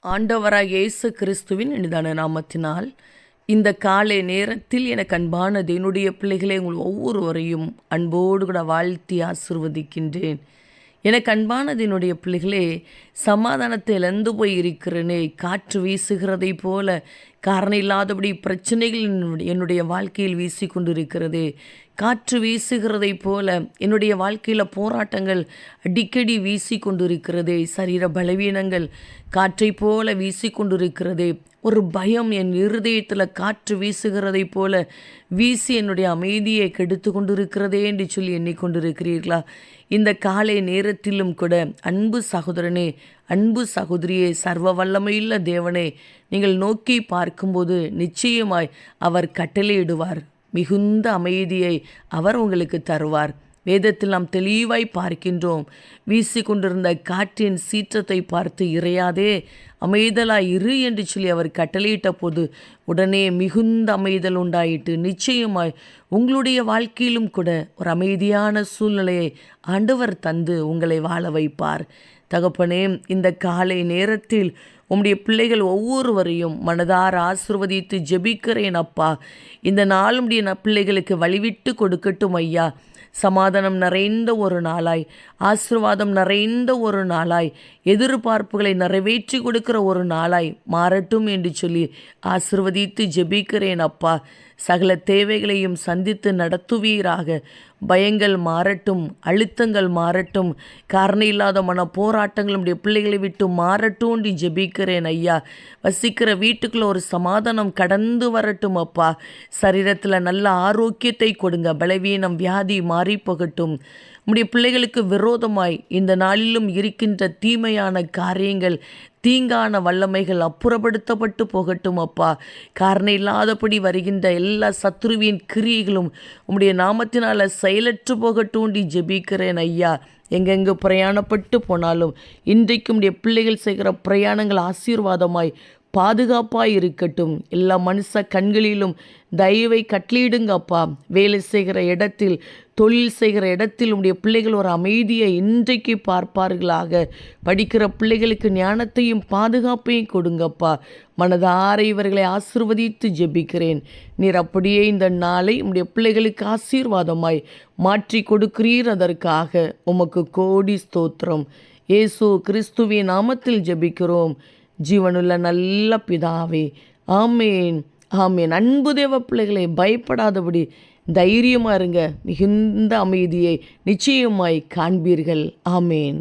ஆண்டவராய் இயேசு கிறிஸ்துவின் இனிதான நாமத்தினால் இந்த காலை நேரத்தில் எனக்கு அன்பானது என்னுடைய பிள்ளைகளை உங்கள் ஒவ்வொருவரையும் அன்போடு கூட வாழ்த்தி ஆசிர்வதிக்கின்றேன். எனக்கு அன்பானது என்னுடைய பிள்ளைகளே, சமாதானத்தை இழந்து போய் இருக்கிறேனே, காற்று வீசுகிறதை போல காரணம் இல்லாதபடி பிரச்சனைகள் என்னுடைய வாழ்க்கையில் வீசி கொண்டிருக்கிறதே, காற்று வீசுகிறதை போல என்னுடைய வாழ்க்கையில் போராட்டங்கள் அடிக்கடி வீசி கொண்டிருக்கிறதே, சரீர பலவீனங்கள் காற்றை போல வீசி கொண்டிருக்கிறதே, ஒரு பயம் என் இருதயத்தில் காற்று வீசுகிறதை போல வீசி என்னுடைய அமைதியை கெடுத்து கொண்டிருக்கிறதே என்று சொல்லி எண்ணிக்கொண்டிருக்கிறீர்களா? இந்த காலை நேரத்திலும் கூட அன்பு சகோதரனே, அன்பு சகோதரியே, சர்வ வல்லமையுள்ள தேவனே, நீங்கள் நோக்கி பார்க்கும்போது நிச்சயமாய் அவர் கட்டளையிடுவார். மிகுந்த அமைதியை அவர் உங்களுக்கு தருவார். வேதத்தில் நாம் தெளிவாய் பார்க்கின்றோம். வீசி கொண்டிருந்த காற்றின் சீற்றத்தை பார்த்து இறையாதே, அமைதலாய் இரு என்று சொல்லி அவர் கட்டளையிட்ட போது உடனே மிகுந்த அமைதல் உண்டாயிட்டு நிச்சயமாய் உங்களுடைய வாழ்க்கையிலும் கூட ஒரு அமைதியான சூழ்நிலையை ஆண்டவர் தந்து உங்களை வாழ வைப்பார். தகப்பனே, இந்த காலை நேரத்தில் உம்முடைய பிள்ளைகள் ஒவ்வொருவரையும் மனதார ஆசிர்வதித்து ஜெபிக்கிறேன் அப்பா. இந்த நாள் உம்முடைய பிள்ளைகளுக்கு வழிவிட்டு கொடுக்கட்டும் ஐயா. சமாதானம் நிறைந்த ஒரு நாளாய், ஆசீர்வாதம் நிறைந்த ஒரு நாளாய், எதிர்பார்ப்புகளை நிறைவேற்றி கொடுக்கிற ஒரு நாளாய் மாறட்டும் என்று சொல்லி ஆசீர்வதித்து ஜெபிக்கிறேன் அப்பா. சகல தேவைகளையும் சந்தித்து நடத்துவீராக. பயங்கள் மாறட்டும், அழுத்தங்கள் மாறட்டும், காரணம் இல்லாத மன போராட்டங்கள் நம்முடைய பிள்ளைகளை விட்டு மாறட்டும் என்று ஜெபிக்கிறேன் ஐயா. வசிக்கிற வீட்டுக்குள்ள ஒரு சமாதானம் கடந்து வரட்டும் அப்பா. சரீரத்தில் நல்ல ஆரோக்கியத்தை கொடுங்க. பலவீனம் வியாதி மாறி போகட்டும். நம்முடைய பிள்ளைகளுக்கு விரோதமாய் இந்த நாளிலும் இருக்கின்ற தீமையான காரியங்கள், தீங்கான வல்லமைகள் அப்புறப்படுத்தப்பட்டு போகட்டும் அப்பா. காரணம் இல்லாதபடி வருகின்ற எல்லா சத்துருவின் கிரியைகளும் உம்முடைய நாமத்தினால் செயலற்று போகட்டும் ஜெபிக்கிறேன் ஐயா. எங்கெங்கு பிரயாணப்பட்டு போனாலும் இன்றைக்கும் உடைய பிள்ளைகள் செய்கிற பிரயாணங்கள் ஆசீர்வாதமாய் பாதுகாப்பாய் இருக்கட்டும். எல்லா மனுஷ கண்களிலும் தயவை கட்டளையிடுங்க அப்பா. வேலை செய்கிற இடத்தில், தொழில் செய்கிற இடத்தில் உடைய பிள்ளைகள் ஒரு அமைதியை இன்றைக்கு பார்ப்பார்களாக. படிக்கிற பிள்ளைகளுக்கு ஞானத்தையும் பாதுகாப்பையும் கொடுங்கப்பா. மனதார இவர்களை ஆசீர்வதித்து ஜெபிக்கிறேன். நீர் அப்படியே இந்த நாளை உடைய பிள்ளைகளுக்கு ஆசீர்வாதமாய் மாற்றி கொடுக்கிறீர். அதற்காக உமக்கு கோடி ஸ்தோத்திரம். இயேசு கிறிஸ்துவின் நாமத்தில் ஜெபிக்கிறோம் ஜீவனுள்ள நல்ல பிதாவே, ஆமேன், ஆமேன். அன்பு தேவ பிள்ளைகளை, பயப்படாதபடி தைரியமாக இருங்க. மிகுந்த அமைதியை நிச்சயமாய் காண்பீர்கள். ஆமேன்.